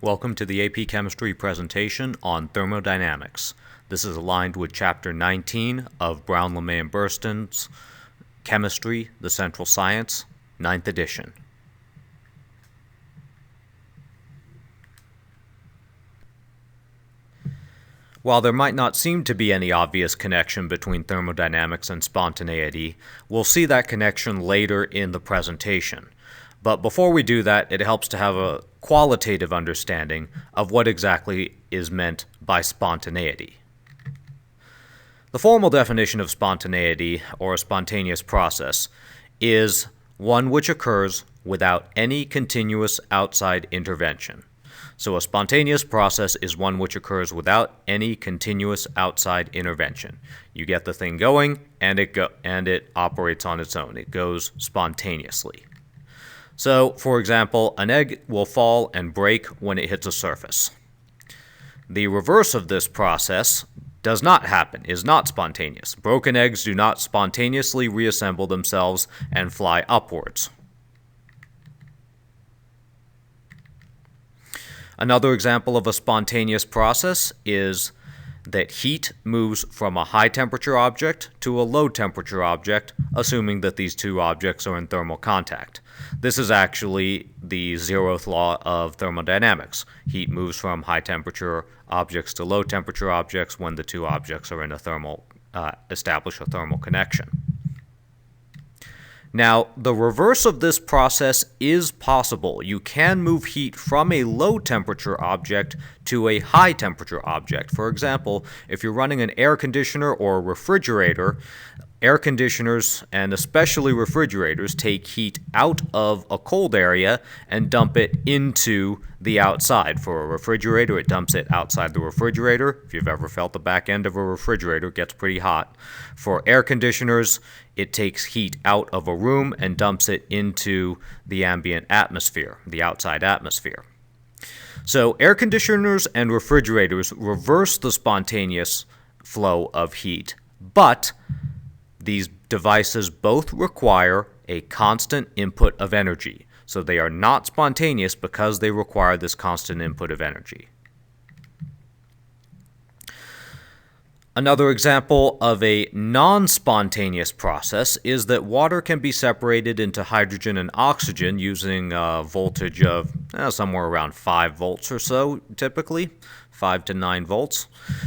Welcome to the AP Chemistry presentation on thermodynamics. This is aligned with Chapter 19 of Brown-LeMay and Burston's Chemistry, the Central Science, 9th edition. While there might not seem to be any obvious connection between thermodynamics and spontaneity, we'll see that connection later in the presentation. But before we do that, it helps to have a qualitative understanding of what exactly is meant by spontaneity. The formal definition of spontaneity, or a spontaneous process, is one which occurs without any continuous outside intervention. So a spontaneous process is one which occurs without any continuous outside intervention. You get the thing going, and it operates on its own. It goes spontaneously. So, for example, an egg will fall and break when it hits a surface. The reverse of this process does not happen, is not spontaneous. Broken eggs do not spontaneously reassemble themselves and fly upwards. Another example of a spontaneous process is that heat moves from a high-temperature object to a low-temperature object, assuming that these two objects are in thermal contact. This is actually the zeroth law of thermodynamics. Heat moves from high-temperature objects to low-temperature objects when the two objects are in a establish a thermal connection. Now, the reverse of this process is possible. You can move heat from a low-temperature object to a high-temperature object. For example, if you're running an air conditioner or a refrigerator, air conditioners, and especially refrigerators, take heat out of a cold area and dump it into the outside. For a refrigerator, it dumps it outside the refrigerator. If you've ever felt the back end of a refrigerator, it gets pretty hot. For air conditioners, it takes heat out of a room and dumps it into the ambient atmosphere, the outside atmosphere. So air conditioners and refrigerators reverse the spontaneous flow of heat, but these devices both require a constant input of energy. So they are not spontaneous because they require this constant input of energy. Another example of a non-spontaneous process is that water can be separated into hydrogen and oxygen using a voltage of somewhere around 5 volts or so, typically 5 to 9 volts.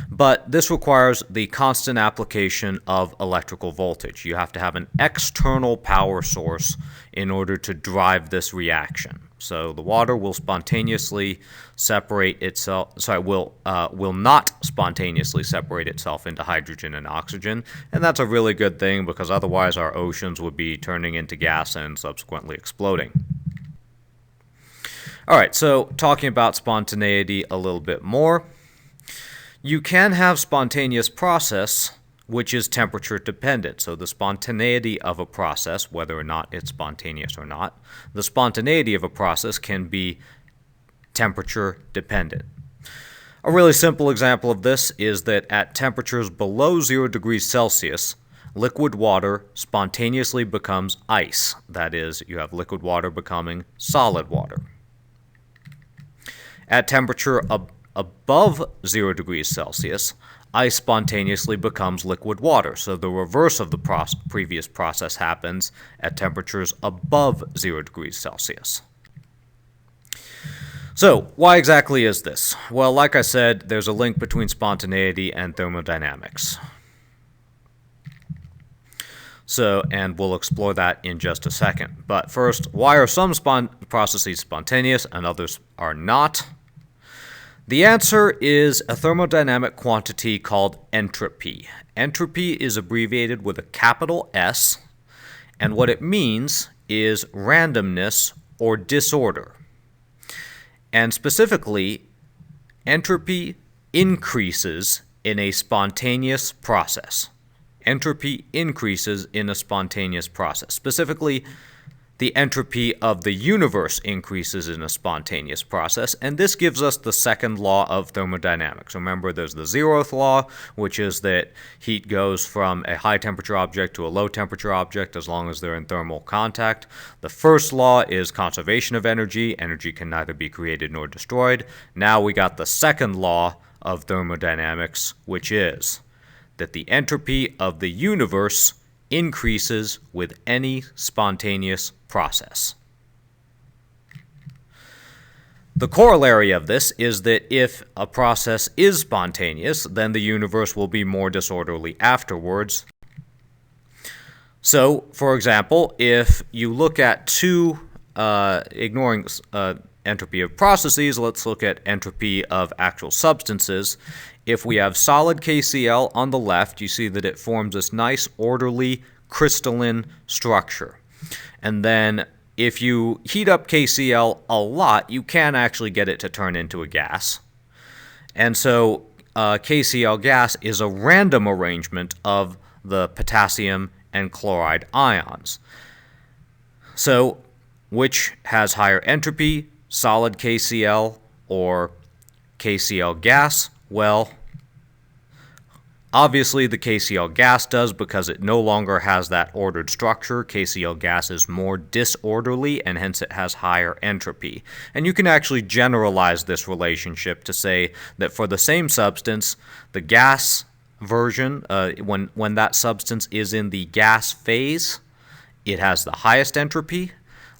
But this requires the constant application of electrical voltage. You have to have an external power source in order to drive this reaction. So the water will spontaneously separate itself, will not spontaneously separate itself into hydrogen and oxygen, and that's a really good thing because otherwise our oceans would be turning into gas and subsequently exploding. Alright, so talking about spontaneity a little bit more, you can have spontaneous process which is temperature dependent. So the spontaneity of a process, whether or not it's spontaneous or not, the spontaneity of a process can be temperature dependent. A really simple example of this is that at temperatures below 0 degrees Celsius, liquid water spontaneously becomes ice. That is, you have liquid water becoming solid water. At temperature above 0 degrees Celsius, ice spontaneously becomes liquid water. So the reverse of the previous process happens at temperatures above 0 degrees Celsius. So why exactly is this? Well, like I said, there's a link between spontaneity and thermodynamics. And we'll explore that in just a second. But first, why are some processes spontaneous and others are not? The answer is a thermodynamic quantity called entropy. Entropy is abbreviated with a capital S, and what it means is randomness or disorder. And specifically, entropy increases in a spontaneous process. Entropy increases in a spontaneous process. Specifically, the entropy of the universe increases in a spontaneous process, and this gives us the second law of thermodynamics. Remember, there's the zeroth law, which is that heat goes from a high temperature object to a low temperature object as long as they're in thermal contact. The first law is conservation of energy. Energy can neither be created nor destroyed. Now we got the second law of thermodynamics, which is that the entropy of the universe increases with any spontaneous process. The corollary of this is that if a process is spontaneous, then the universe will be more disorderly afterwards. So, for example, if you look at ignoring entropy of processes, let's look at entropy of actual substances. If we have solid KCl on the left, you see that it forms this nice, orderly, crystalline structure. And then if you heat up KCl a lot, you can actually get it to turn into a gas. And so KCl gas is a random arrangement of the potassium and chloride ions. So, which has higher entropy, solid KCl or KCl gas? Well, obviously the KCl gas does, because it no longer has that ordered structure. KCl gas is more disorderly, and hence it has higher entropy. And you can actually generalize this relationship to say that for the same substance, the gas version, when that substance is in the gas phase, it has the highest entropy.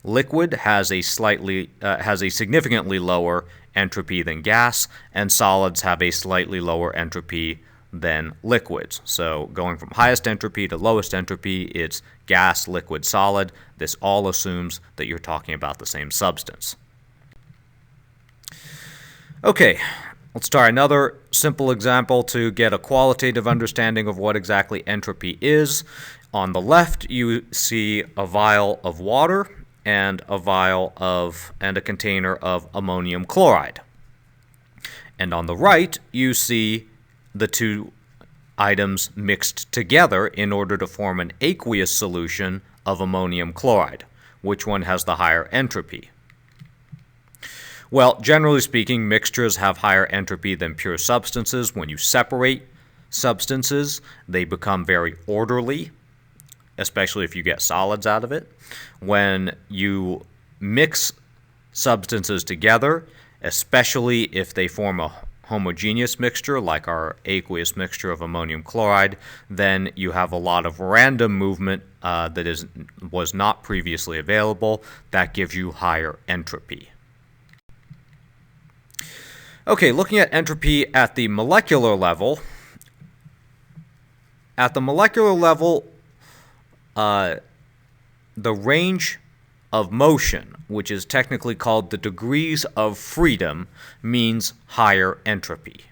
Liquid has a significantly lower entropy than gas, and solids have a slightly lower entropy than liquids. So going from highest entropy to lowest entropy, it's gas, liquid, solid. This all assumes that you're talking about the same substance. Okay, let's try another simple example to get a qualitative understanding of what exactly entropy is. On the left, you see a vial of water and a container of ammonium chloride. And on the right, you see the two items mixed together in order to form an aqueous solution of ammonium chloride. Which one has the higher entropy? Well, generally speaking, mixtures have higher entropy than pure substances. When you separate substances, they become very orderly, especially if you get solids out of it. When you mix substances together, especially if they form a homogeneous mixture like our aqueous mixture of ammonium chloride, then you have a lot of random movement that was not previously available. That gives you higher entropy. Okay, looking at entropy at the molecular level. At the molecular level, the range of motion, which is technically called the degrees of freedom, means higher entropy.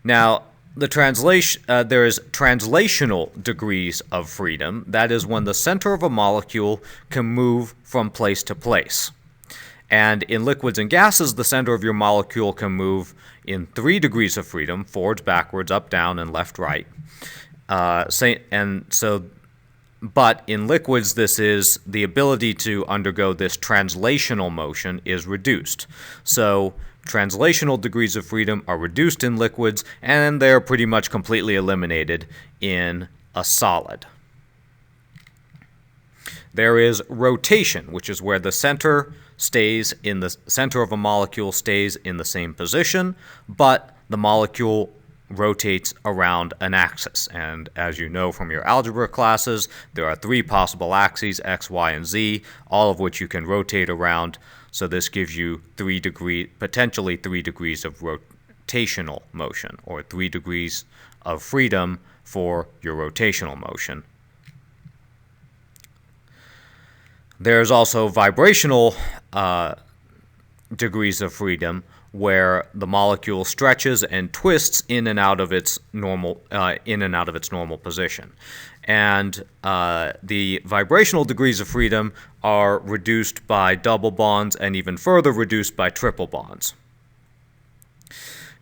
Now, there is translational degrees of freedom. That is when the center of a molecule can move from place to place. And in liquids and gases, the center of your molecule can move in 3 degrees of freedom: forwards, backwards, up, down, and left, right. But in liquids, this is the ability to undergo this translational motion is reduced. So translational degrees of freedom are reduced in liquids, and they're pretty much completely eliminated in a solid. There is rotation, which is where the center of a molecule stays in the same position, but the molecule rotates around an axis. And as you know from your algebra classes, there are 3 possible axes, x, y, and z, all of which you can rotate around. So this gives you potentially 3 degrees of rotational motion, or 3 degrees of freedom for your rotational motion. There's also vibrational degrees of freedom, where the molecule stretches and twists in and out of its normal position. And the vibrational degrees of freedom are reduced by double bonds and even further reduced by triple bonds.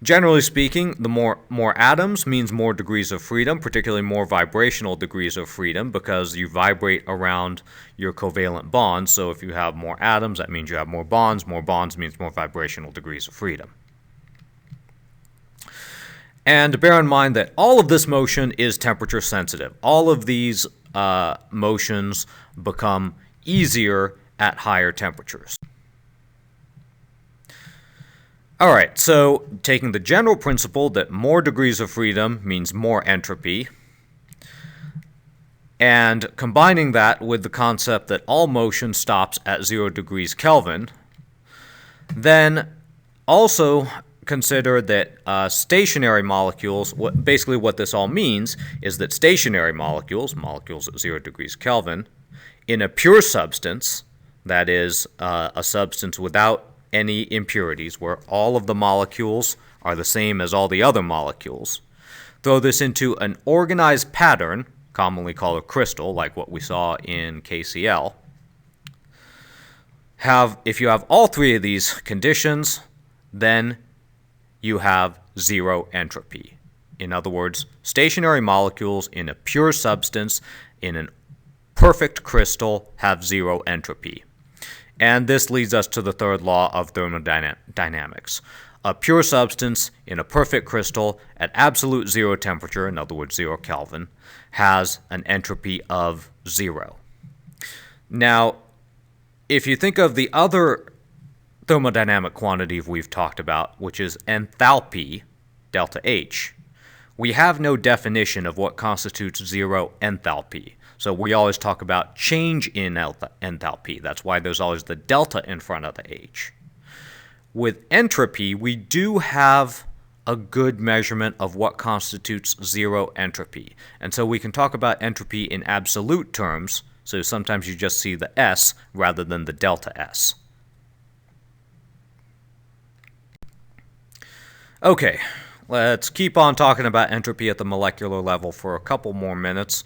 Generally speaking, the more atoms means more degrees of freedom, particularly more vibrational degrees of freedom, because you vibrate around your covalent bonds. So if you have more atoms, that means you have more bonds. More bonds means more vibrational degrees of freedom. And bear in mind that all of this motion is temperature sensitive. All of these motions become easier at higher temperatures. All right, so taking the general principle that more degrees of freedom means more entropy, and combining that with the concept that all motion stops at 0 degrees Kelvin, then also consider that stationary molecules, basically what this all means is that stationary molecules at 0 degrees Kelvin, in a pure substance, that is a substance without any impurities, where all of the molecules are the same as all the other molecules, throw this into an organized pattern, commonly called a crystal, like what we saw in KCl. If you have all three of these conditions, then you have zero entropy. In other words, stationary molecules in a pure substance in a perfect crystal have zero entropy. And this leads us to the third law of thermodynamics. A pure substance in a perfect crystal at absolute zero temperature, in other words 0 Kelvin, has an entropy of 0. Now, if you think of the other thermodynamic quantity we've talked about, which is enthalpy, delta H, we have no definition of what constitutes zero enthalpy. So we always talk about change in enthalpy. That's why there's always the delta in front of the H. With entropy, we do have a good measurement of what constitutes zero entropy. And so we can talk about entropy in absolute terms. So sometimes you just see the S rather than the delta S. Okay, let's keep on talking about entropy at the molecular level for a couple more minutes.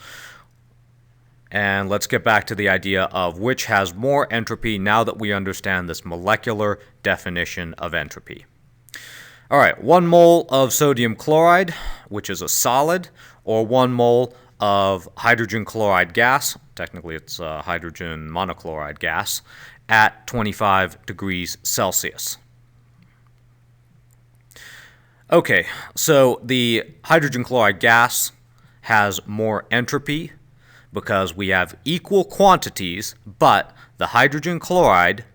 And let's get back to the idea of which has more entropy now that we understand this molecular definition of entropy. All right, 1 mole of sodium chloride, which is a solid, or 1 mole of hydrogen chloride gas, technically it's hydrogen monochloride gas, at 25 degrees Celsius. Okay, so the hydrogen chloride gas has more entropy because we have equal quantities, but the hydrogen chloride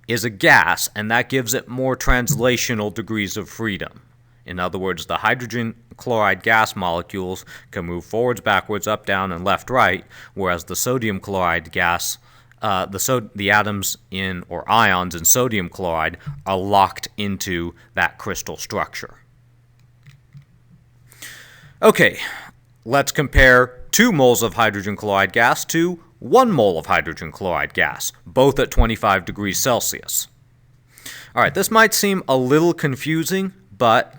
is a gas, and that gives it more translational degrees of freedom. In other words, the hydrogen chloride gas molecules can move forwards, backwards, up, down, and left, right, whereas the sodium chloride gas, the atoms in, or ions in sodium chloride, are locked into that crystal structure. Okay, let's compare 2 moles of hydrogen chloride gas to 1 mole of hydrogen chloride gas, both at 25 degrees Celsius. All right, this might seem a little confusing, but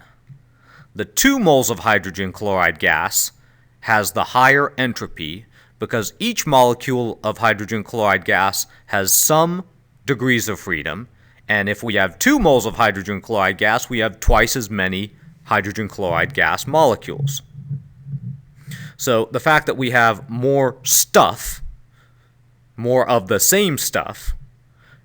the 2 moles of hydrogen chloride gas has the higher entropy because each molecule of hydrogen chloride gas has some degrees of freedom, and if we have 2 moles of hydrogen chloride gas, we have twice as many hydrogen chloride gas molecules. So the fact that we have more stuff, more of the same stuff,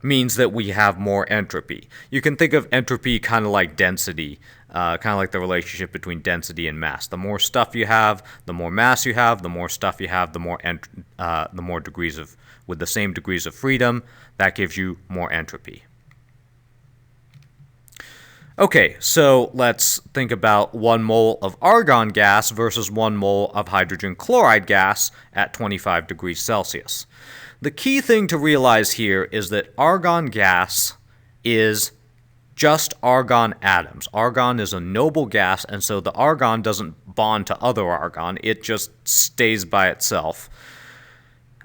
means that we have more entropy. You can think of entropy kind of like density, kind of like the relationship between density and mass. The more stuff you have, the more mass you have. The more stuff you have, the more degrees of, with the same degrees of freedom, that gives you more entropy. Okay, so let's think about 1 mole of argon gas versus 1 mole of hydrogen chloride gas at 25 degrees Celsius. The key thing to realize here is that argon gas is just argon atoms. Argon is a noble gas, and so the argon doesn't bond to other argon. It just stays by itself.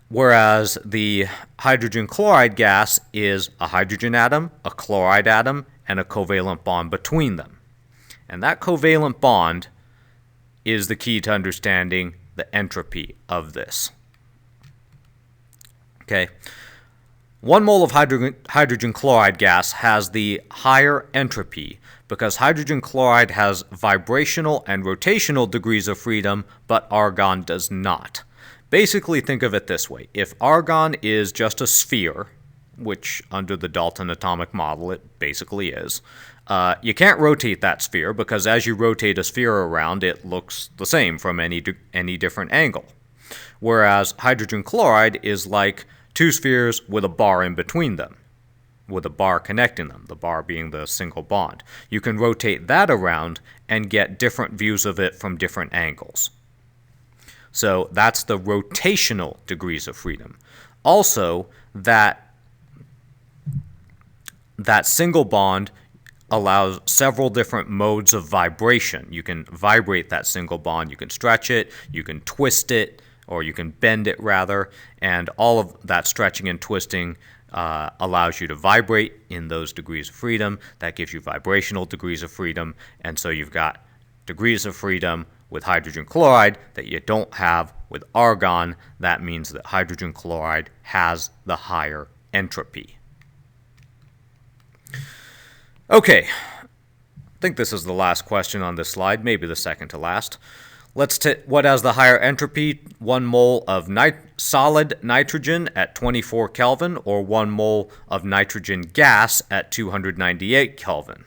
Whereas the hydrogen chloride gas is a hydrogen atom, a chloride atom, and a covalent bond between them. And that covalent bond is the key to understanding the entropy of this. Okay. 1 mole of hydrogen chloride gas has the higher entropy because hydrogen chloride has vibrational and rotational degrees of freedom, but argon does not. Basically, think of it this way. If argon is just a sphere, which under the Dalton atomic model it basically is, you can't rotate that sphere because as you rotate a sphere around, it looks the same from any different angle. Whereas hydrogen chloride is like two spheres with a bar in between them, with a bar connecting them, the bar being the single bond. You can rotate that around and get different views of it from different angles. So that's the rotational degrees of freedom. Also, that single bond allows several different modes of vibration. You can vibrate that single bond, you can stretch it, you can twist it, or you can bend it rather, and all of that stretching and twisting allows you to vibrate in those degrees of freedom. That gives you vibrational degrees of freedom, and so you've got degrees of freedom with hydrogen chloride that you don't have with argon. That means that hydrogen chloride has the higher entropy. Okay, I think this is the last question on this slide, maybe the second to last. What has the higher entropy? 1 mole of solid nitrogen at 24 Kelvin or 1 mole of nitrogen gas at 298 Kelvin?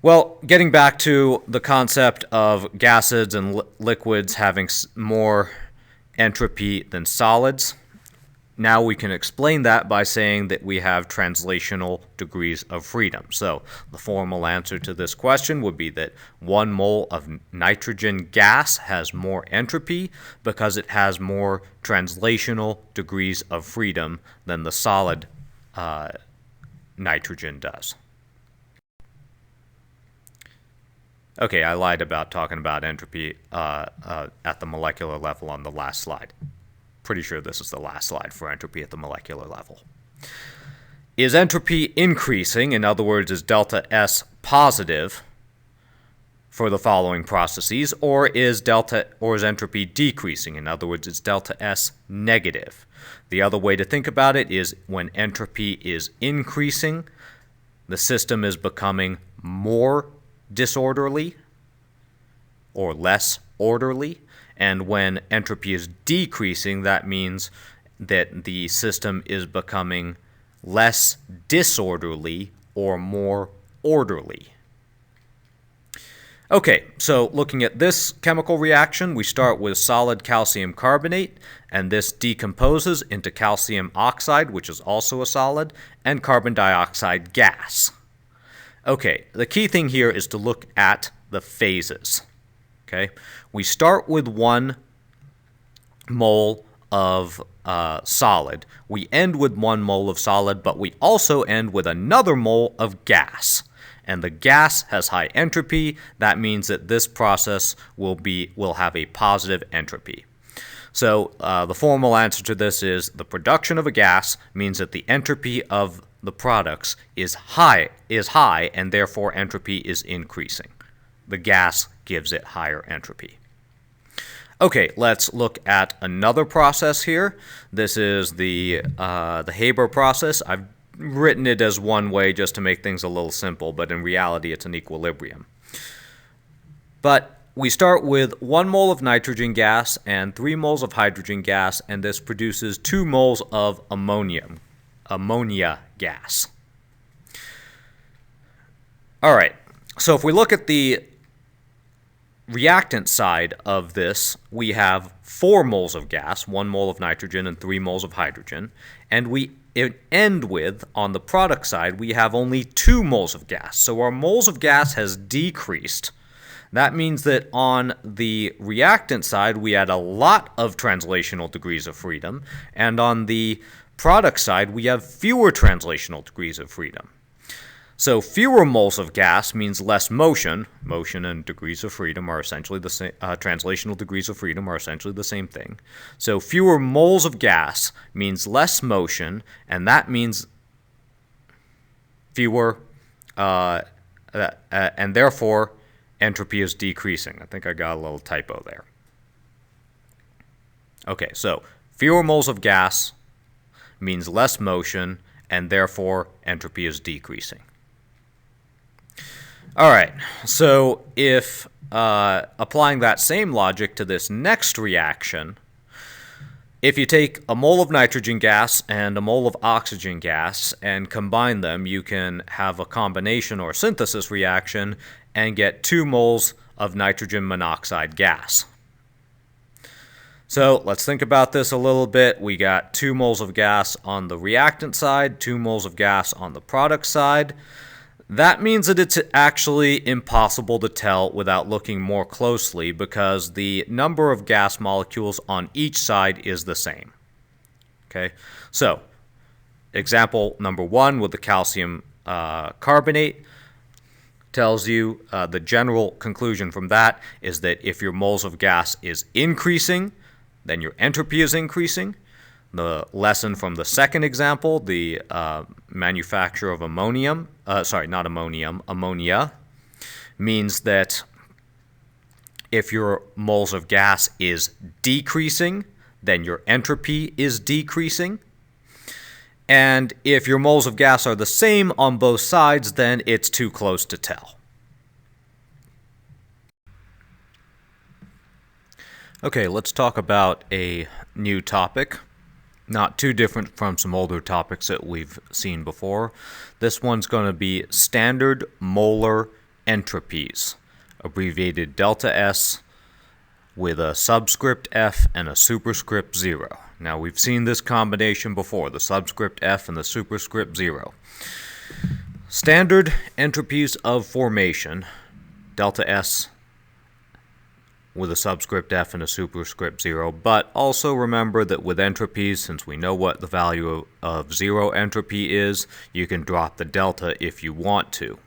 Well, getting back to the concept of gases and liquids having more entropy than solids, now we can explain that by saying that we have translational degrees of freedom. So the formal answer to this question would be that 1 mole of nitrogen gas has more entropy because it has more translational degrees of freedom than the solid nitrogen does. Okay, I lied about talking about entropy at the molecular level on the last slide. Pretty sure this is the last slide for entropy at the molecular level. Is entropy increasing? In other words, is delta S positive for the following processes, or is entropy decreasing? In other words, is delta S negative? The other way to think about it is when entropy is increasing, the system is becoming more disorderly or less orderly. And when entropy is decreasing, that means that the system is becoming less disorderly or more orderly. Okay, so looking at this chemical reaction, we start with solid calcium carbonate, and this decomposes into calcium oxide, which is also a solid, and carbon dioxide gas. Okay, the key thing here is to look at the phases. Okay, we start with 1 mole of solid. We end with 1 mole of solid, but we also end with another mole of gas. And the gas has high entropy. That means that this process will have a positive entropy. So the formal answer to this is the production of a gas means that the entropy of the products is high, and therefore entropy is increasing. The gas gives it higher entropy. Okay, let's look at another process here. This is the Haber process. I've written it as one way just to make things a little simple, but in reality it's an equilibrium. But we start with 1 mole of nitrogen gas and 3 moles of hydrogen gas, and this produces 2 moles of ammonia gas. All right, so if we look at the reactant side of this, we have 4 moles of gas, 1 mole of nitrogen and 3 moles of hydrogen, and we end with, on the product side, we have only 2 moles of gas. So our moles of gas has decreased. That means that on the reactant side, we had a lot of translational degrees of freedom, and on the product side, we have fewer translational degrees of freedom. So fewer moles of gas means less motion. Motion and degrees of freedom are essentially the same. Translational degrees of freedom are essentially the same thing. So fewer moles of gas means less motion, and that means fewer, and therefore entropy is decreasing. I think I got a little typo there. Okay, so fewer moles of gas means less motion, and therefore entropy is decreasing. All right, so if applying that same logic to this next reaction, if you take a mole of nitrogen gas and a mole of oxygen gas and combine them, you can have a combination or synthesis reaction and get 2 moles of nitrogen monoxide gas. So let's think about this a little bit. We got 2 moles of gas on the reactant side, 2 moles of gas on the product side. That means that it's actually impossible to tell without looking more closely because the number of gas molecules on each side is the same. Okay, so example number 1 with the calcium carbonate tells you the general conclusion from that is that if your moles of gas is increasing, then your entropy is increasing. The lesson from the second example, the manufacture of ammonia, means that if your moles of gas is decreasing, then your entropy is decreasing. And if your moles of gas are the same on both sides, then it's too close to tell. Okay, let's talk about a new topic. Not too different from some older topics that we've seen before. This one's going to be standard molar entropies, abbreviated delta S with a subscript F and a superscript 0. Now, we've seen this combination before, the subscript F and the superscript 0. Standard entropies of formation, delta S with a subscript F and a superscript 0, but also remember that with entropies, since we know what the value of 0 entropy is, you can drop the delta if you want to.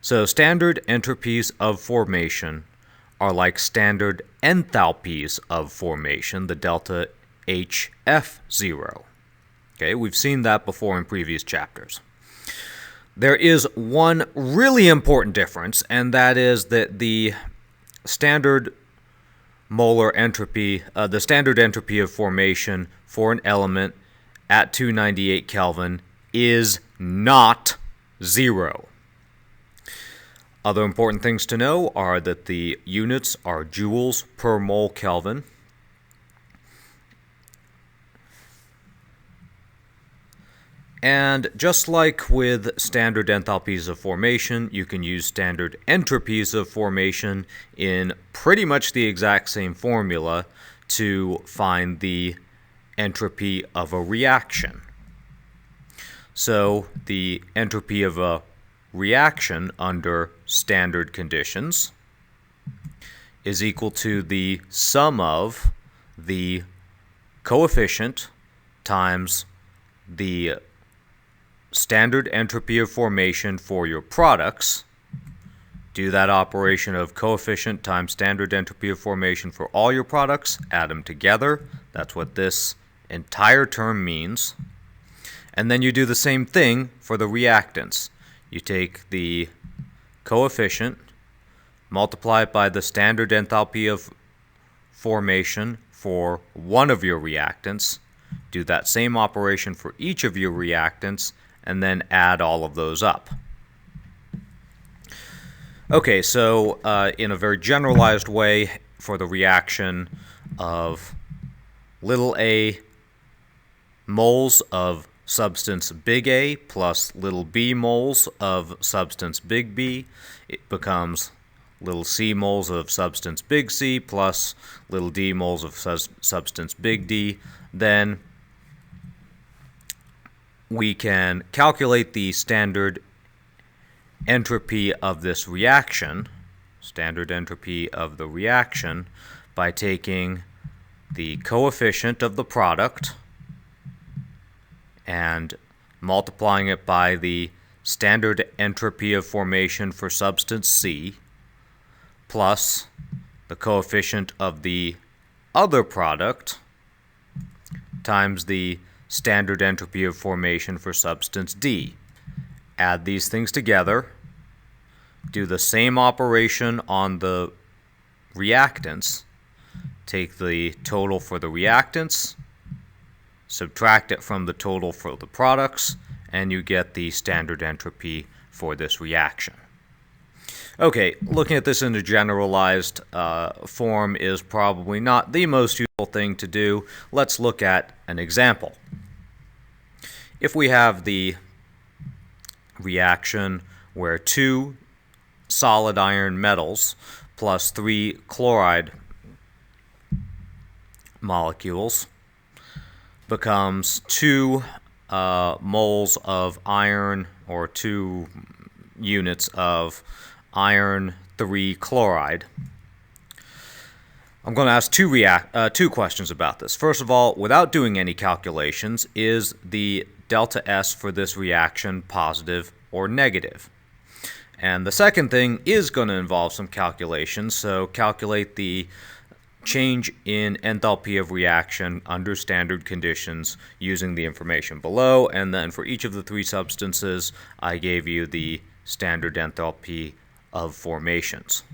So standard entropies of formation are like standard enthalpies of formation, the delta HF0. Okay, we've seen that before in previous chapters. There is one really important difference, and that is that the standard molar entropy, the standard entropy of formation for an element at 298 Kelvin is not 0. Other important things to know are that the units are joules per mole Kelvin. And just like with standard enthalpies of formation, you can use standard entropies of formation in pretty much the exact same formula to find the entropy of a reaction. So the entropy of a reaction under standard conditions is equal to the sum of the coefficient times the standard entropy of formation for your products. Do that operation of coefficient times standard entropy of formation for all your products, add them together. That's what this entire term means. And then you do the same thing for the reactants. You take the coefficient, multiply it by the standard enthalpy of formation for one of your reactants, do that same operation for each of your reactants, and then add all of those up. Okay, so in a very generalized way, for the reaction of little a moles of substance big A plus little b moles of substance big B, it becomes little c moles of substance big C plus little d moles of substance big D. Then we can calculate the standard entropy of this reaction, standard entropy of the reaction, by taking the coefficient of the product and multiplying it by the standard entropy of formation for substance C plus the coefficient of the other product times the standard entropy of formation for substance D. Add these things together, do the same operation on the reactants, take the total for the reactants, subtract it from the total for the products, and you get the standard entropy for this reaction. Okay, looking at this in a generalized form is probably not the most useful thing to do. Let's look at an example. If we have the reaction where 2 solid iron metals plus 3 chloride molecules becomes 2 moles of iron, or 2 units of iron 3 chloride. I'm going to ask two questions about this. First of all, without doing any calculations, is the delta S for this reaction positive or negative? And the second thing is going to involve some calculations, so calculate the change in enthalpy of reaction under standard conditions using the information below, and then for each of the 3 substances, I gave you the standard enthalpy of formations.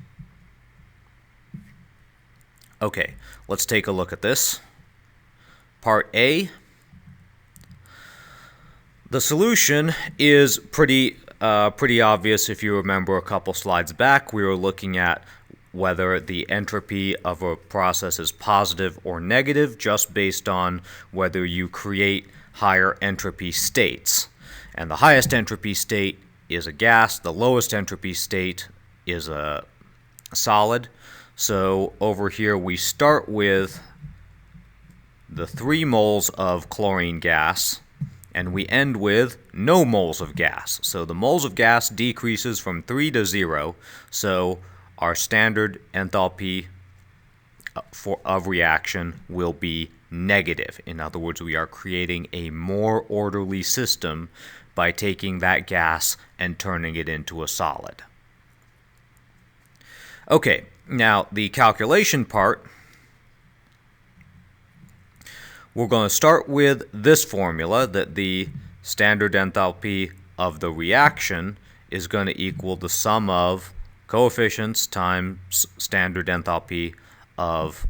Okay, let's take a look at this. Part A. The solution is pretty obvious. If you remember a couple slides back, we were looking at whether the entropy of a process is positive or negative just based on whether you create higher entropy states. And the highest entropy state is a gas, the lowest entropy state is a solid. So over here we start with the 3 moles of chlorine gas, and we end with no moles of gas. So the moles of gas decreases from 3 to 0, so our standard enthalpy of reaction will be negative. In other words, we are creating a more orderly system by taking that gas and turning it into a solid. Okay, now the calculation part, we're going to start with this formula that the standard enthalpy of the reaction is going to equal the sum of coefficients times standard enthalpy of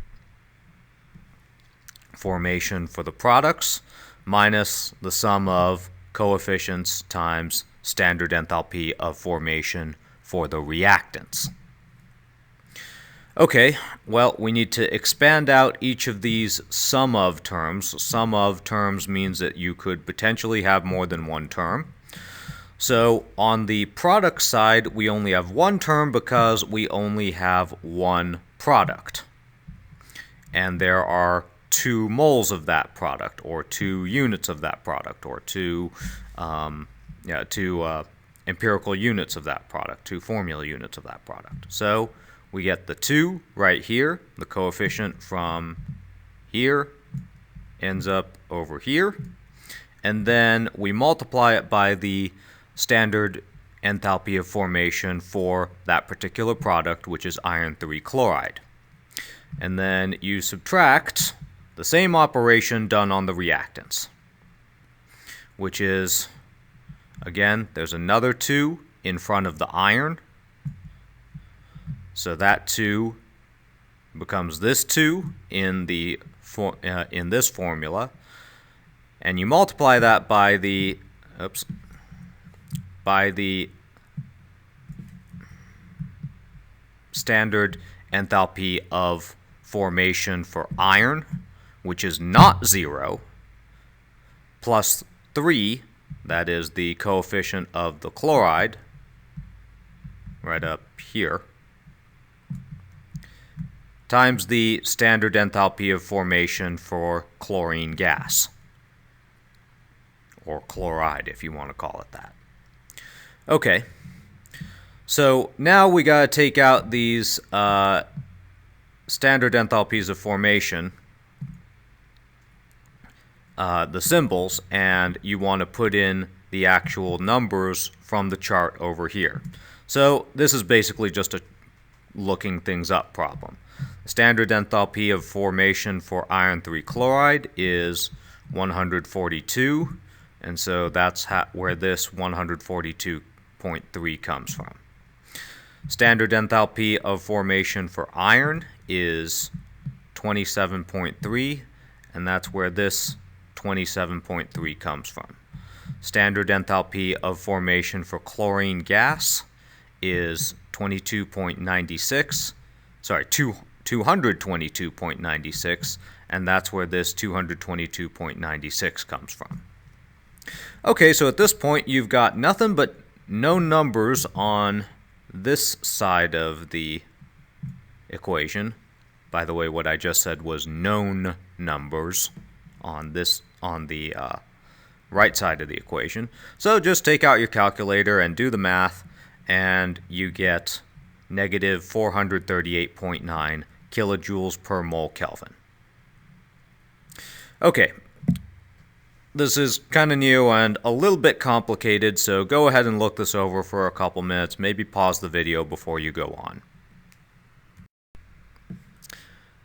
formation for the products minus the sum of coefficients times standard enthalpy of formation for the reactants. Okay, well, we need to expand out each of these sum of terms. Sum of terms means that you could potentially have more than one term. So on the product side, we only have one term because we only have one product. And there are 2 moles of that product, or 2 units of that product, or 2 empirical units of that product, 2 formula units of that product. So we get the 2 right here. The coefficient from here ends up over here. And then we multiply it by the standard enthalpy of formation for that particular product, which is iron 3 chloride. And then you subtract the same operation done on the reactants, which is, again, there's another 2 in front of the iron. So that 2 becomes this 2 in this formula, and you multiply that by the standard enthalpy of formation for iron, which is not 0, plus 3, that is the coefficient of the chloride, right up here, times the standard enthalpy of formation for chlorine gas, or chloride if you want to call it that. Okay, so now we got to take out these standard enthalpies of formation, the symbols, and you want to put in the actual numbers from the chart over here. So this is basically just a looking things up problem. Standard enthalpy of formation for iron 3 chloride is 142, and so that's where this 142.3 comes from. Standard enthalpy of formation for iron is 27.3, and that's where this 27.3 comes from. Standard enthalpy of formation for chlorine gas is 222.96, and that's where this 222.96 comes from. Okay, so at this point you've got nothing but known numbers on this side of the equation. By the way, what I just said was known numbers on the right side of the equation. So just take out your calculator and do the math, and you get negative 438.9 kilojoules per mole Kelvin. Okay, this is kind of new and a little bit complicated, so go ahead and look this over for a couple minutes. Maybe pause the video before you go on.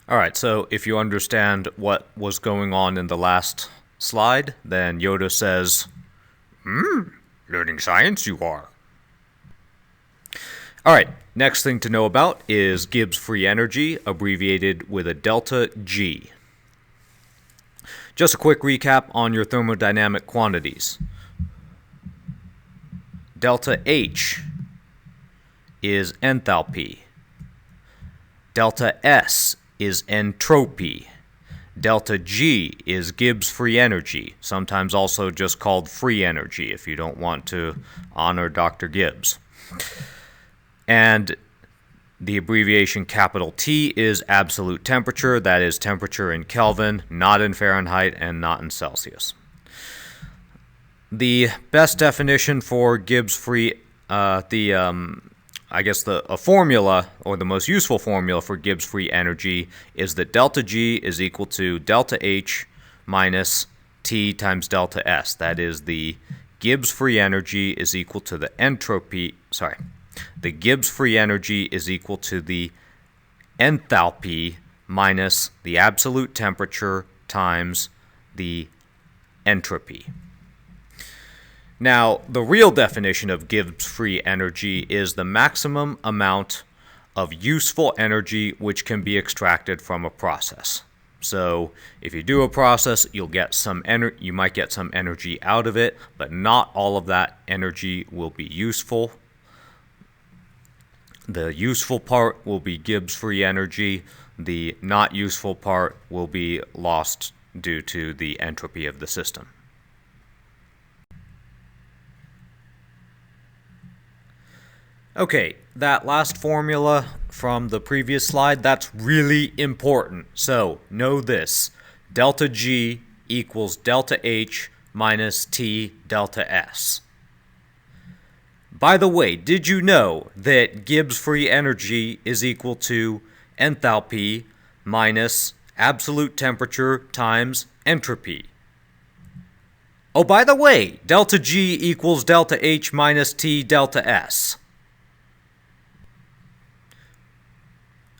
Alright, so if you understand what was going on in the last slide, then Yoda says, learning science you are. Alright, next thing to know about is Gibbs free energy, abbreviated with a delta G. Just a quick recap on your thermodynamic quantities. Delta H is enthalpy. Delta S is entropy. Delta G is Gibbs free energy, sometimes also just called free energy if you don't want to honor Dr. Gibbs. And the abbreviation capital T is absolute temperature, that is temperature in Kelvin, not in Fahrenheit and not in Celsius. The best definition for Gibbs free, a formula, or the most useful formula for Gibbs free energy is that delta G is equal to delta H minus T times delta S. That is, the Gibbs free energy is equal to the the Gibbs free energy is equal to the enthalpy minus the absolute temperature times the entropy. Now, the real definition of Gibbs free energy is the maximum amount of useful energy which can be extracted from a process. So, if you do a process, you might get some energy out of it, but not all of that energy will be useful. The useful part will be Gibbs free energy. The not useful part will be lost due to the entropy of the system. Okay, that last formula from the previous slide, that's really important. So, know this. Delta G equals delta H minus T delta S. By the way, did you know that Gibbs free energy is equal to enthalpy minus absolute temperature times entropy? Oh, by the way, delta G equals delta H minus T delta S.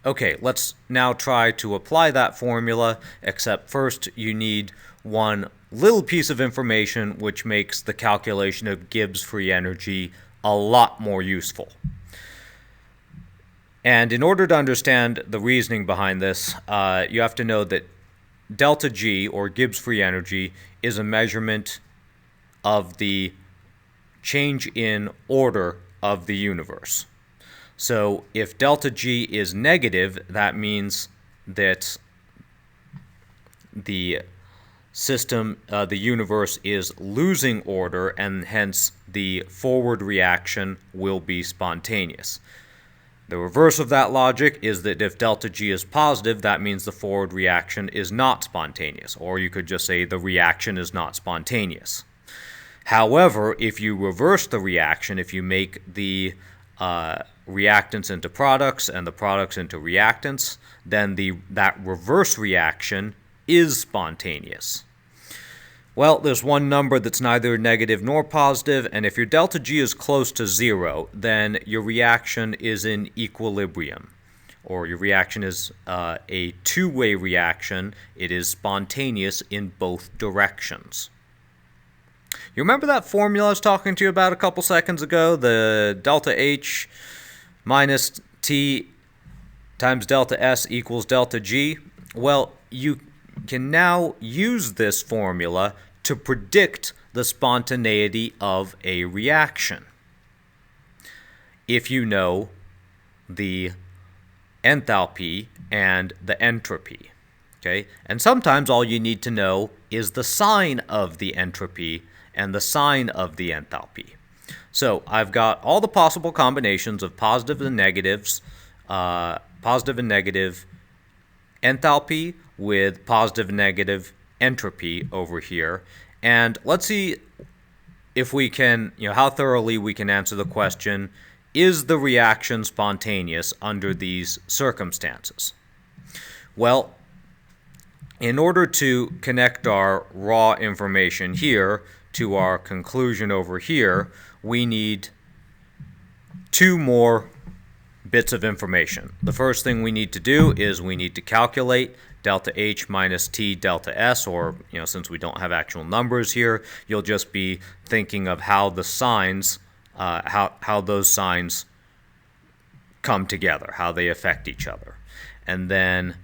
Okay, let's now try to apply that formula, except first you need one little piece of information which makes the calculation of Gibbs free energy a lot more useful. And in order to understand the reasoning behind this, you have to know that delta G, or Gibbs free energy, is a measurement of the change in order of the universe. So if delta G is negative, that means that the system, the universe is losing order, and hence the forward reaction will be spontaneous. The reverse of that logic is that if delta G is positive, that means the forward reaction is not spontaneous, or you could just say the reaction is not spontaneous. However, if you reverse the reaction, if you make the reactants into products and the products into reactants, then that reverse reaction is spontaneous. Well, there's one number that's neither negative nor positive, and if your delta G is close to 0, then your reaction is in equilibrium, or your reaction is a two-way reaction. It is spontaneous in both directions. You remember that formula I was talking to you about a couple seconds ago? The delta H minus T times delta S equals delta G? Well, you can now use this formula to predict the spontaneity of a reaction. If you know the enthalpy and the entropy, okay? And sometimes all you need to know is the sign of the entropy and the sign of the enthalpy. So I've got all the possible combinations of positive and negative enthalpy with positive and negative entropy over here. And let's see if we can, how thoroughly we can answer the question, is the reaction spontaneous under these circumstances? Well, in order to connect our raw information here to our conclusion over here, we need two more bits of information. The first thing we need to do is we need to calculate delta H minus T delta S, or since we don't have actual numbers here, you'll just be thinking of how the signs, how those signs come together, how they affect each other. And then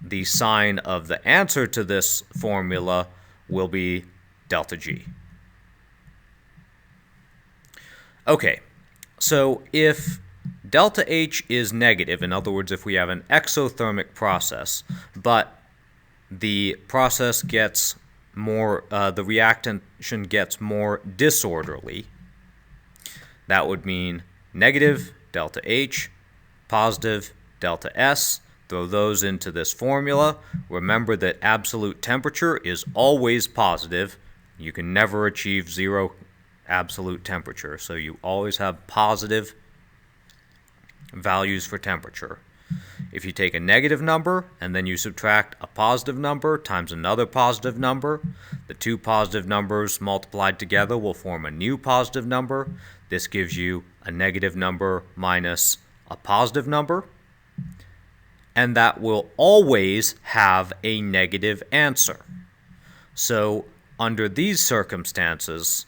the sign of the answer to this formula will be delta G. Okay, so if delta H is negative, in other words, if we have an exothermic process, but the process gets more, the reaction gets more disorderly, that would mean negative delta H, positive delta S. Throw those into this formula. Remember that absolute temperature is always positive. You can never achieve zero absolute temperature, so you always have positive values for temperature. If you take a negative number and then you subtract a positive number times another positive number, the two positive numbers multiplied together will form a new positive number. This gives you a negative number minus a positive number, and that will always have a negative answer. So under these circumstances,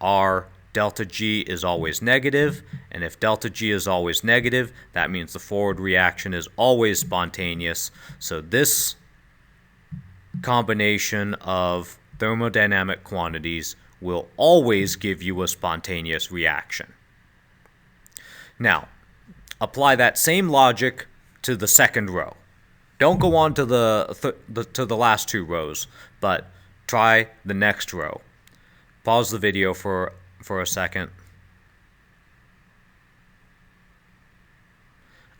our delta G is always negative, and if delta G is always negative, that means the forward reaction is always spontaneous. So this combination of thermodynamic quantities will always give you a spontaneous reaction. Now, apply that same logic to the second row. Don't go on to the last two rows, but try the next row. Pause the video for a second.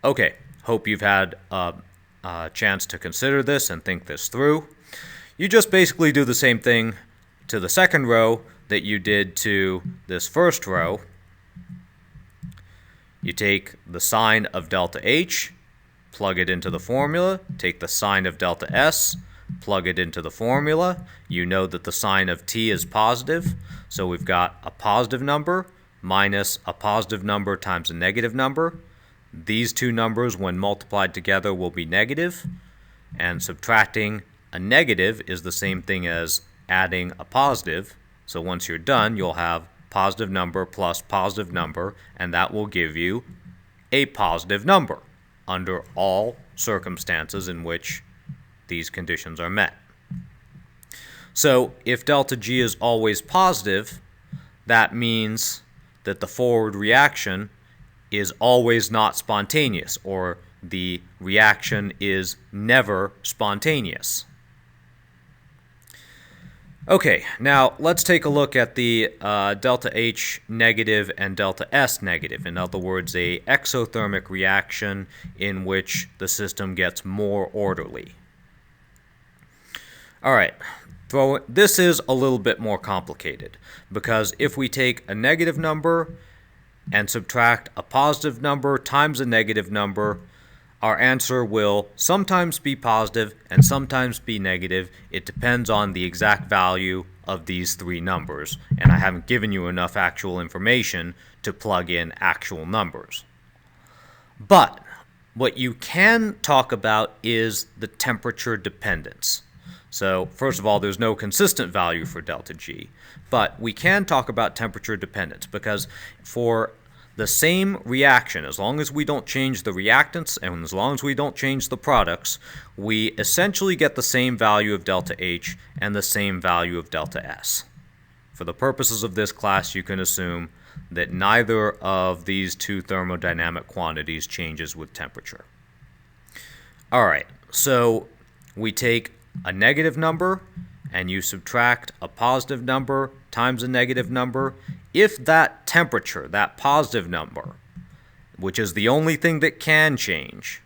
Okay, hope you've had a chance to consider this and think this through. You just basically do the same thing to the second row that you did to this first row. You take the sign of delta H, plug it into the formula, take the sign of delta S, plug it into the formula. You know that the sign of T is positive, so we've got a positive number minus a positive number times a negative number. These two numbers, when multiplied together, will be negative, and subtracting a negative is the same thing as adding a positive. So once you're done, you'll have positive number plus positive number, and that will give you a positive number under all circumstances in which these conditions are met. So if delta G is always positive, that means that the forward reaction is always not spontaneous, or the reaction is never spontaneous. Okay, now let's take a look at the delta H negative and delta S negative. In other words, a exothermic reaction in which the system gets more orderly. All right, this is a little bit more complicated, because if we take a negative number and subtract a positive number times a negative number, our answer will sometimes be positive and sometimes be negative. It depends on the exact value of these three numbers, and I haven't given you enough actual information to plug in actual numbers. But what you can talk about is the temperature dependence. So first of all, there's no consistent value for delta G, but we can talk about temperature dependence, because for the same reaction, as long as we don't change the reactants and as long as we don't change the products, we essentially get the same value of delta H and the same value of delta S. For the purposes of this class, you can assume that neither of these two thermodynamic quantities changes with temperature. Alright, so we take a negative number and you subtract a positive number times a negative number. If that temperature, that positive number, which is the only thing that can change,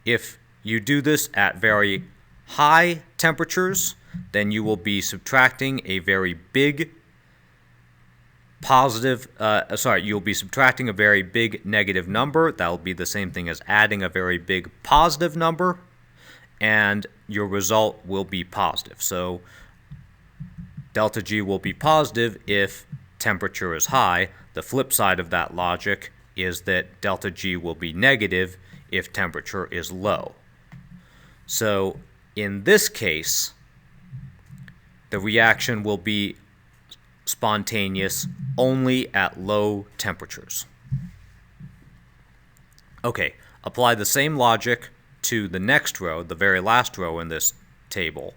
if you do this at very high temperatures, then you will be subtracting a very big you'll be subtracting a very big negative number. That will be the same thing as adding a very big positive number, and your result will be positive. So delta G will be positive if temperature is high. The flip side of that logic is that delta G will be negative if temperature is low. So in this case, the reaction will be spontaneous only at low temperatures. Okay, apply the same logic to the next row, the very last row in this table,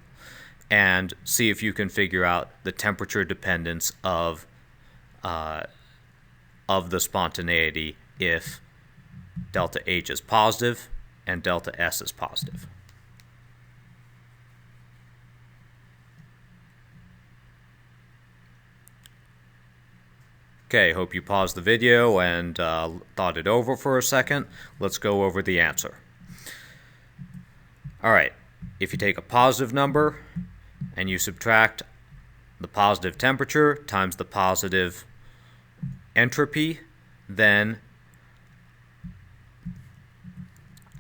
and see if you can figure out the temperature dependence of the spontaneity if delta H is positive and delta S is positive. Okay, hope you paused the video and thought it over for a second. Let's go over the answer. Alright, if you take a positive number and you subtract the positive temperature times the positive entropy, then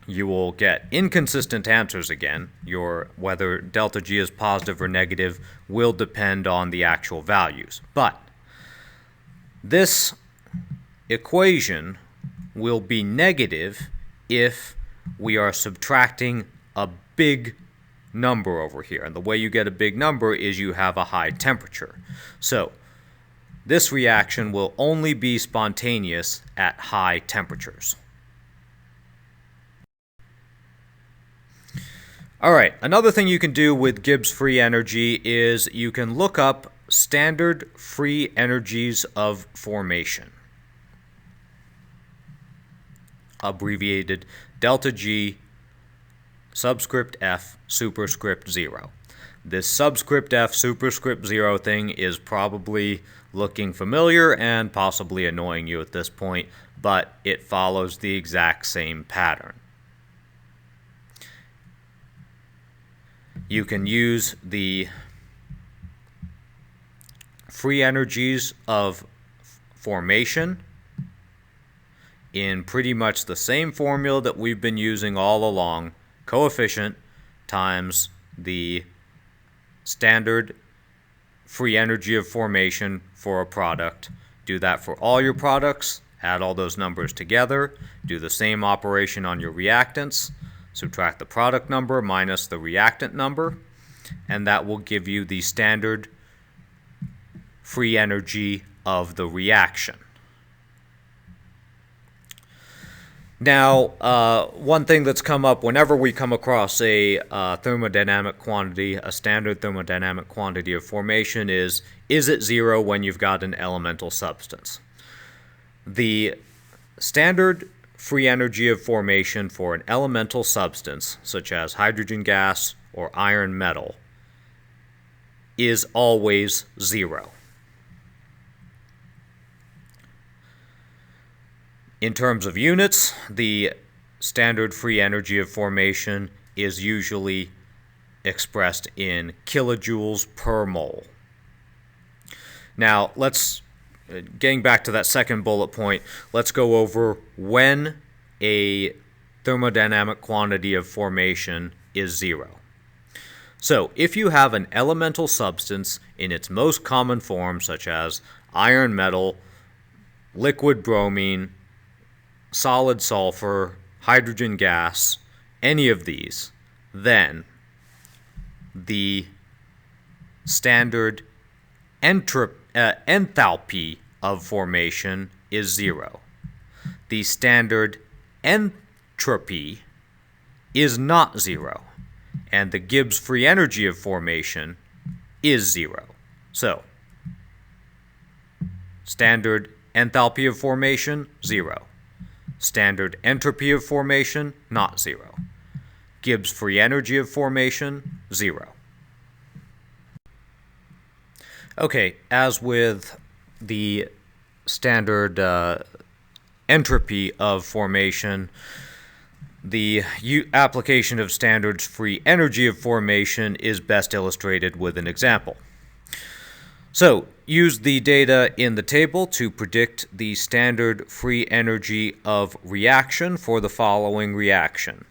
you will get inconsistent answers again. Whether delta G is positive or negative will depend on the actual values. But this equation will be negative if we are subtracting a big number over here. And the way you get a big number is you have a high temperature. So this reaction will only be spontaneous at high temperatures. Alright, another thing you can do with Gibbs free energy is you can look up standard free energies of formation, abbreviated delta G subscript F superscript 0. This subscript F superscript 0 thing is probably looking familiar and possibly annoying you at this point, but it follows the exact same pattern. You can use the free energies of formation in pretty much the same formula that we've been using all along. Coefficient times the standard free energy of formation for a product. Do that for all your products. Add all those numbers together. Do the same operation on your reactants. Subtract the product number minus the reactant number, and that will give you the standard free energy of the reaction. Now, one thing that's come up whenever we come across a thermodynamic quantity, a standard thermodynamic quantity of formation is it zero when you've got an elemental substance? The standard free energy of formation for an elemental substance, such as hydrogen gas or iron metal, is always 0. In terms of units, the standard free energy of formation is usually expressed in kilojoules per mole. Now, getting back to that second bullet point, let's go over when a thermodynamic quantity of formation is 0. So, if you have an elemental substance in its most common form, such as iron metal, liquid bromine, solid sulfur, hydrogen gas, any of these, then the standard enthalpy of formation is 0. the standard entropy is not zero, and the Gibbs free energy of formation is zero. So, standard enthalpy of formation, zero. Standard entropy of formation, not zero. Gibbs free energy of formation, zero. Okay, as with the standard entropy of formation, the application of standard free energy of formation is best illustrated with an example. So, use the data in the table to predict the standard free energy of reaction for the following reaction.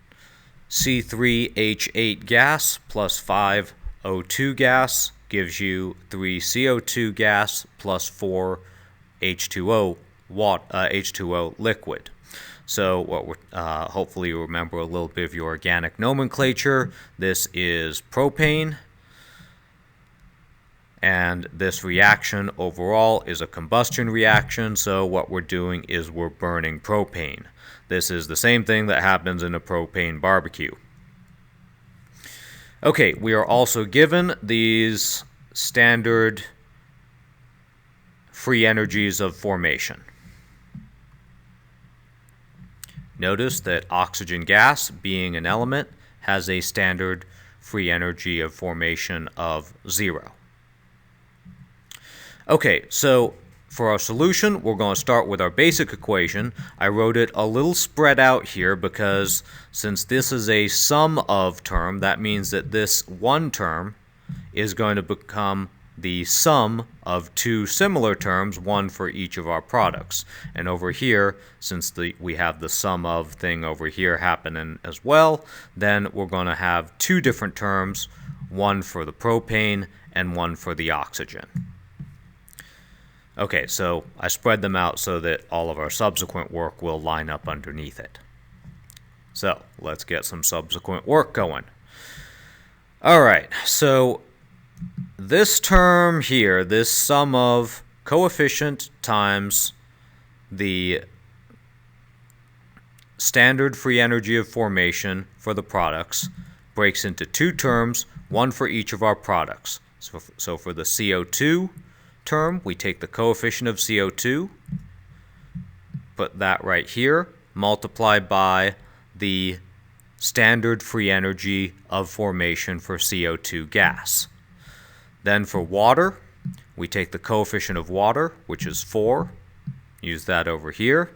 C3H8 gas plus 5 O2 gas gives you 3 CO2 gas plus 4 H2O liquid. So what we're, hopefully you remember a little bit of your organic nomenclature. This is propane, and this reaction overall is a combustion reaction, so what we're doing is we're burning propane. This is the same thing that happens in a propane barbecue. Okay, we are also given these standard free energies of formation. Notice that oxygen gas, being an element, has a standard free energy of formation of 0. Okay, so for our solution, we're going to start with our basic equation. I wrote it a little spread out here because since this is a sum of term, that means that this one term is going to become the sum of two similar terms, one for each of our products. And over here, since we have the sum of thing over here happening as well, then we're going to have two different terms, one for the propane and one for the oxygen. Okay, so I spread them out so that all of our subsequent work will line up underneath it. So let's get some subsequent work going. All right, so this term here, this sum of coefficient times the standard free energy of formation for the products, breaks into two terms, one for each of our products. So for the CO2 term, we take the coefficient of CO2, put that right here, multiplied by the standard free energy of formation for CO2 gas. Then for water, we take the coefficient of water, which is 4, use that over here,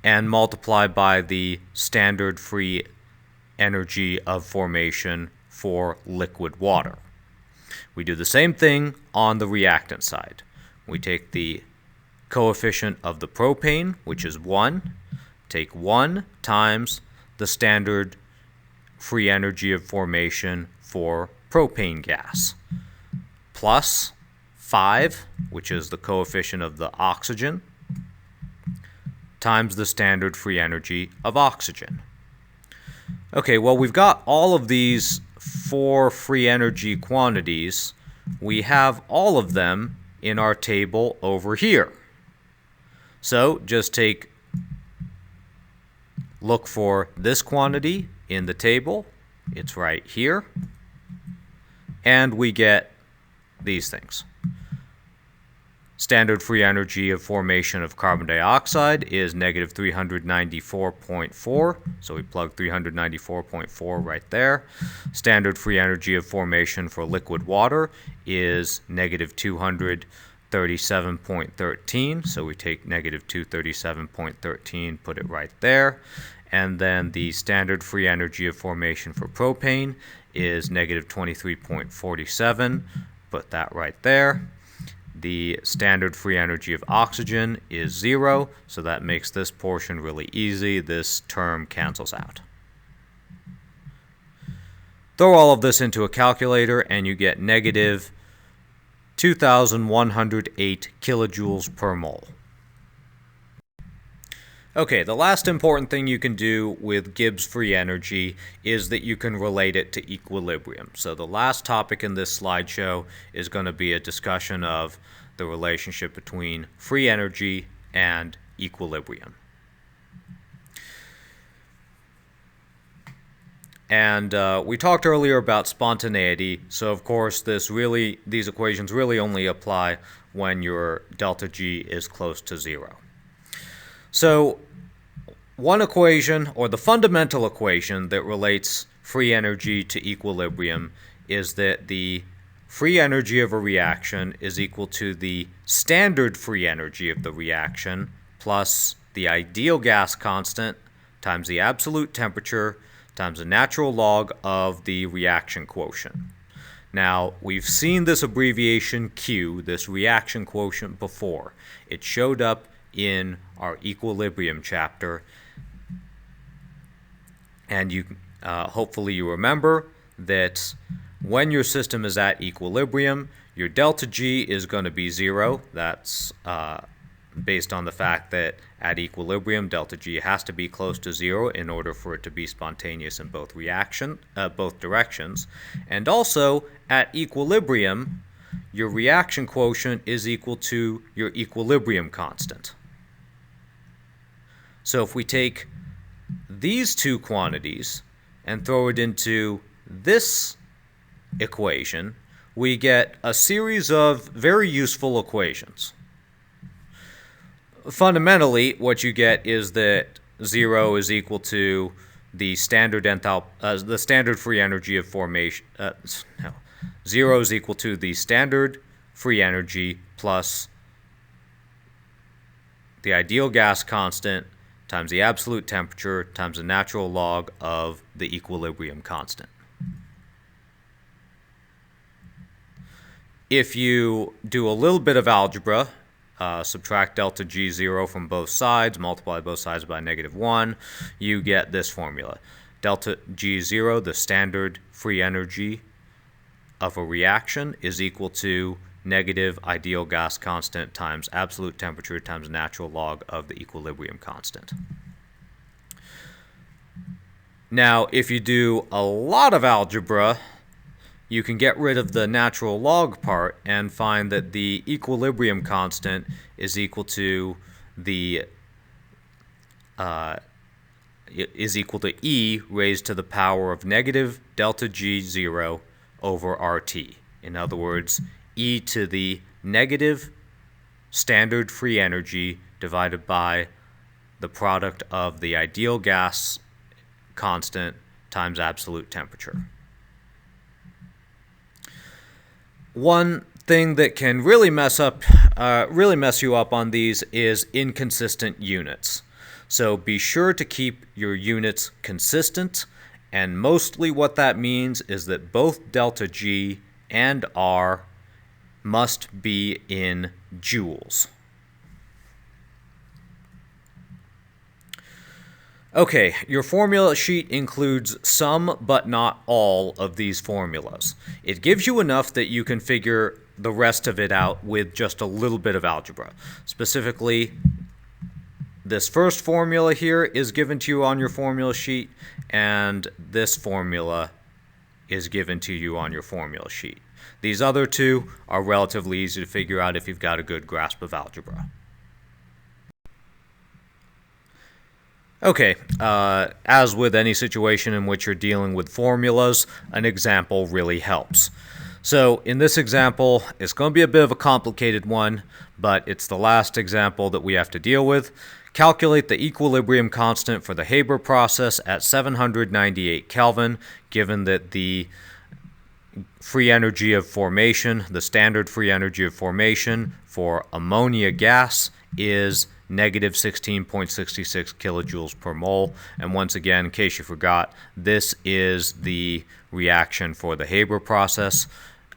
and multiply by the standard free energy of formation for liquid water. We do the same thing on the reactant side. We take the coefficient of the propane, which is 1, take 1 times the standard free energy of formation for propane gas, plus 5, which is the coefficient of the oxygen, times the standard free energy of oxygen. Okay, well, we've got all of these 4 free energy quantities. We have all of them in our table over here. So just look for this quantity in the table. It's right here. And we get these things. Standard free energy of formation of carbon dioxide is negative 394.4, so we plug 394.4 right there. Standard free energy of formation for liquid water is negative 237.13, so we take negative 237.13, put it right there. And then the standard free energy of formation for propane is negative 23.47, put that right there. The standard free energy of oxygen is 0, so that makes this portion really easy. This term cancels out. Throw all of this into a calculator and you get negative 2,108 kilojoules per mole. Okay, the last important thing you can do with Gibbs free energy is that you can relate it to equilibrium. So the last topic in this slideshow is going to be a discussion of the relationship between free energy and equilibrium. And we talked earlier about spontaneity, so of course these equations really only apply when your delta G is close to 0. So one equation, or the fundamental equation that relates free energy to equilibrium, is that the free energy of a reaction is equal to the standard free energy of the reaction plus the ideal gas constant times the absolute temperature times the natural log of the reaction quotient. Now, we've seen this abbreviation Q, this reaction quotient, before. It showed up in our equilibrium chapter, and hopefully you remember that when your system is at equilibrium, your delta G is going to be 0. That's based on the fact that at equilibrium, delta G has to be close to 0 in order for it to be spontaneous in both directions. And also, at equilibrium, your reaction quotient is equal to your equilibrium constant. So if we take these two quantities and throw it into this equation, we get a series of very useful equations. Fundamentally, what you get is that 0 is equal to the standard free energy of formation. 0 is equal to the standard free energy plus the ideal gas constant times the absolute temperature times the natural log of the equilibrium constant. If you do a little bit of algebra, subtract delta G0 from both sides, multiply both sides by -1, you get this formula. Delta G0, the standard free energy of a reaction, is equal to negative ideal gas constant times absolute temperature times natural log of the equilibrium constant. Now, if you do a lot of algebra, you can get rid of the natural log part and find that the equilibrium constant is equal to E raised to the power of negative delta G0 over RT. In other words, E to the negative standard free energy divided by the product of the ideal gas constant times absolute temperature. One thing that can really mess you up on these is inconsistent units. So be sure to keep your units consistent, and mostly what that means is that both delta G and R must be in joules. Okay, your formula sheet includes some but not all of these formulas. It gives you enough that you can figure the rest of it out with just a little bit of algebra. Specifically, this first formula here is given to you on your formula sheet, and this formula is given to you on your formula sheet. These other two are relatively easy to figure out if you've got a good grasp of algebra. Okay, as with any situation in which you're dealing with formulas, an example really helps. So in this example, it's going to be a bit of a complicated one, but it's the last example that we have to deal with. Calculate the equilibrium constant for the Haber process at 798 Kelvin, given that the free energy of formation, the standard free energy of formation for ammonia gas is negative 16.66 kilojoules per mole. And once again, in case you forgot, this is the reaction for the Haber process.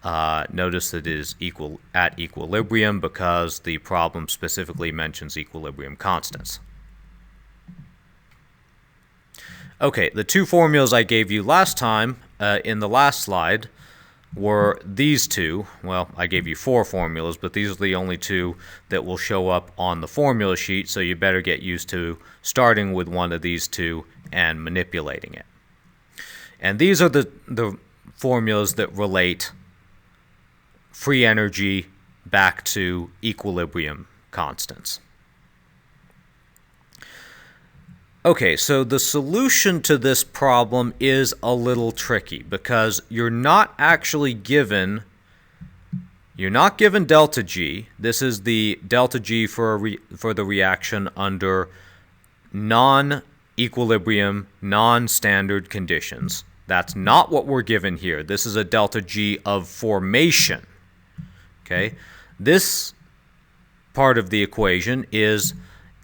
Notice that it is at equilibrium because the problem specifically mentions equilibrium constants. Okay, the two formulas I gave you last time in the last slide were these two. Well, I gave you 4 formulas, but these are the only two that will show up on the formula sheet, so you better get used to starting with one of these two and manipulating it. And these are the formulas that relate free energy back to equilibrium constants. Okay, so the solution to this problem is a little tricky because you're not given delta G. This is the delta G for the reaction under non-equilibrium, non-standard conditions. That's not what we're given here. This is a delta G of formation. Okay? This part of the equation is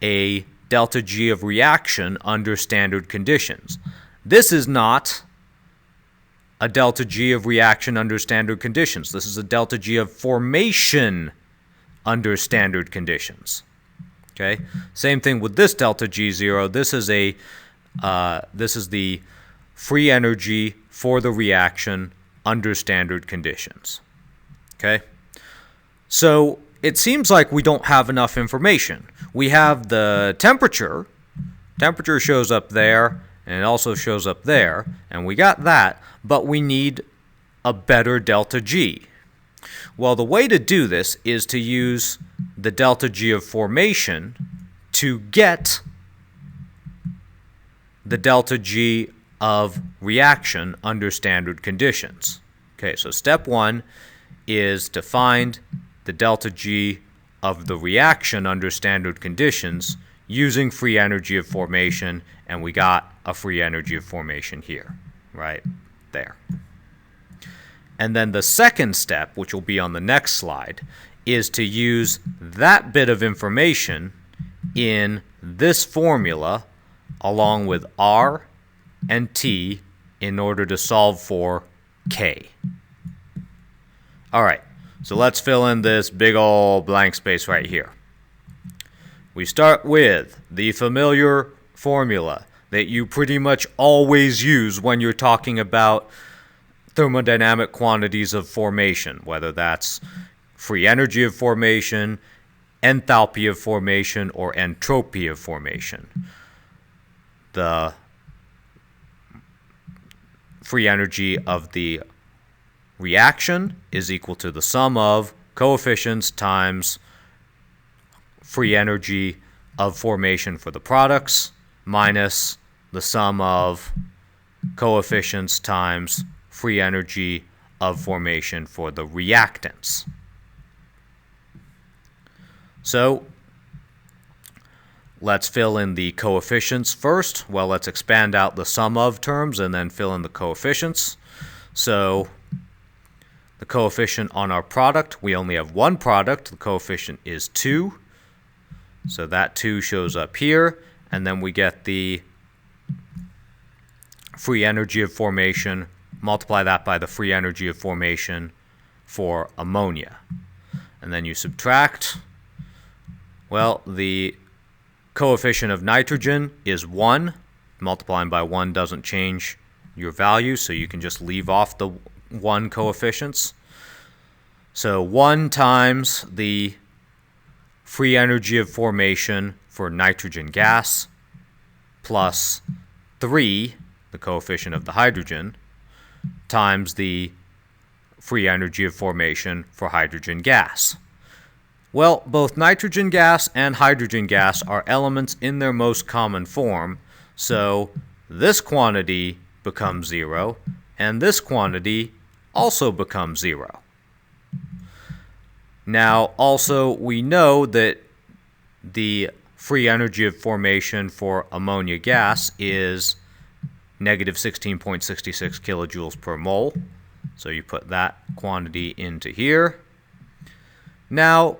a delta G of reaction under standard conditions. This is not a delta G of reaction under standard conditions. This is a delta G of formation under standard conditions. Okay? Same thing with this delta G0. This is the free energy for the reaction under standard conditions. Okay? So it seems like we don't have enough information. We have the temperature. Temperature shows up there, and it also shows up there, and we got that, but we need a better delta G. Well, the way to do this is to use the delta G of formation to get the delta G of reaction under standard conditions. Okay, so step one is to find the delta G of the reaction under standard conditions using free energy of formation, and we got a free energy of formation here, right there. And then the second step, which will be on the next slide, is to use that bit of information in this formula along with R and T in order to solve for K. All right. So let's fill in this big old blank space right here. We start with the familiar formula that you pretty much always use when you're talking about thermodynamic quantities of formation, whether that's free energy of formation, enthalpy of formation, or entropy of formation. The free energy of the reaction is equal to the sum of coefficients times free energy of formation for the products minus the sum of coefficients times free energy of formation for the reactants. So let's fill in the coefficients first. Well, let's expand out the sum of terms and then fill in the coefficients. So the coefficient on our product, we only have one product. The coefficient is 2. So that 2 shows up here. And then we get the free energy of formation. Multiply that by the free energy of formation for ammonia. And then you subtract. Well, the coefficient of nitrogen is 1. Multiplying by 1 doesn't change your value, so you can just leave off the 1 coefficients. So 1 times the free energy of formation for nitrogen gas plus 3, the coefficient of the hydrogen, times the free energy of formation for hydrogen gas. Well, both nitrogen gas and hydrogen gas are elements in their most common form, so this quantity becomes 0, and this quantity also becomes 0. Now, also, we know that the free energy of formation for ammonia gas is negative 16.66 kilojoules per mole. So you put that quantity into here. Now,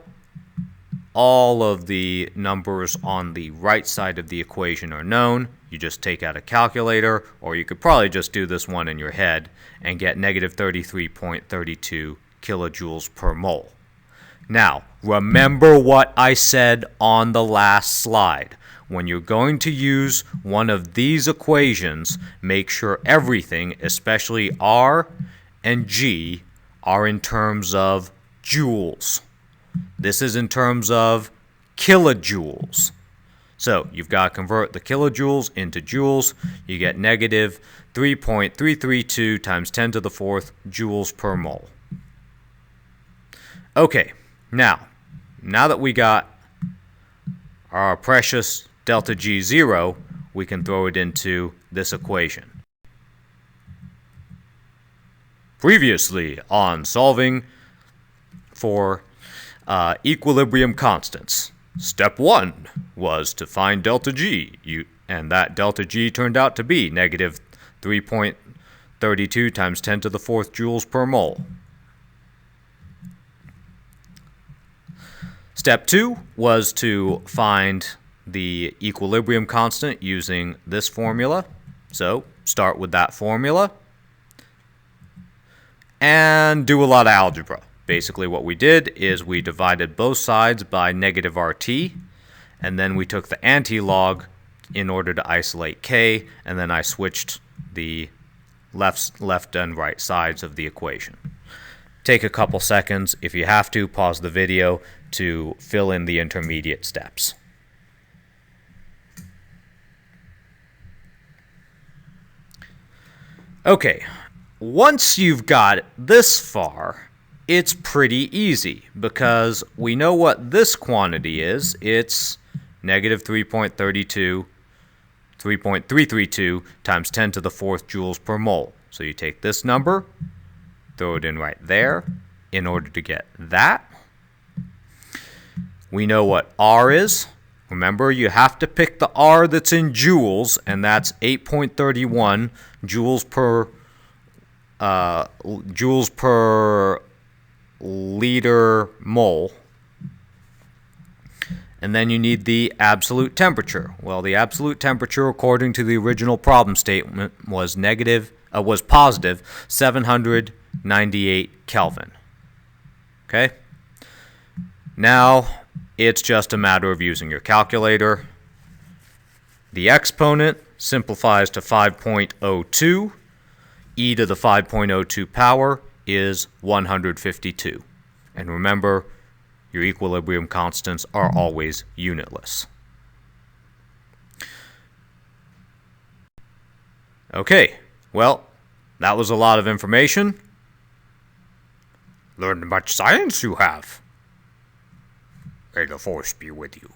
all of the numbers on the right side of the equation are known. You just take out a calculator, or you could probably just do this one in your head and get negative 33.32 kilojoules per mole. Now, remember what I said on the last slide. When you're going to use one of these equations, make sure everything, especially R and G, are in terms of joules. This is in terms of kilojoules. So you've got to convert the kilojoules into joules. You get negative 3.332 times 10 to the 4th joules per mole. Okay, now that we got our precious delta G0, we can throw it into this equation. Previously on solving for equilibrium constants. Step 1 was to find delta G, and that delta G turned out to be negative 3.32 times 10 to the 4th joules per mole. Step 2 was to find the equilibrium constant using this formula. So start with that formula and do a lot of algebra. Basically what we did is we divided both sides by negative RT, and then we took the anti-log in order to isolate K, and then I switched the left and right sides of the equation. Take a couple seconds. If you have to, pause the video to fill in the intermediate steps. Okay, once you've got this far, it's pretty easy because we know what this quantity is. It's negative 3.332 times 10 to the 4th joules per mole. So you take this number, throw it in right there in order to get that. We know what R is. Remember, you have to pick the R that's in joules, and that's 8.31 joules per liter mole. And then you need the absolute temperature. Well, the absolute temperature, according to the original problem statement, was positive 798 Kelvin. Okay? Now, it's just a matter of using your calculator. The exponent simplifies to 5.02. E to the 5.02 power is 152. And remember, your equilibrium constants are always unitless. Okay, well, that was a lot of information. Learned much science you have. May the force be with you.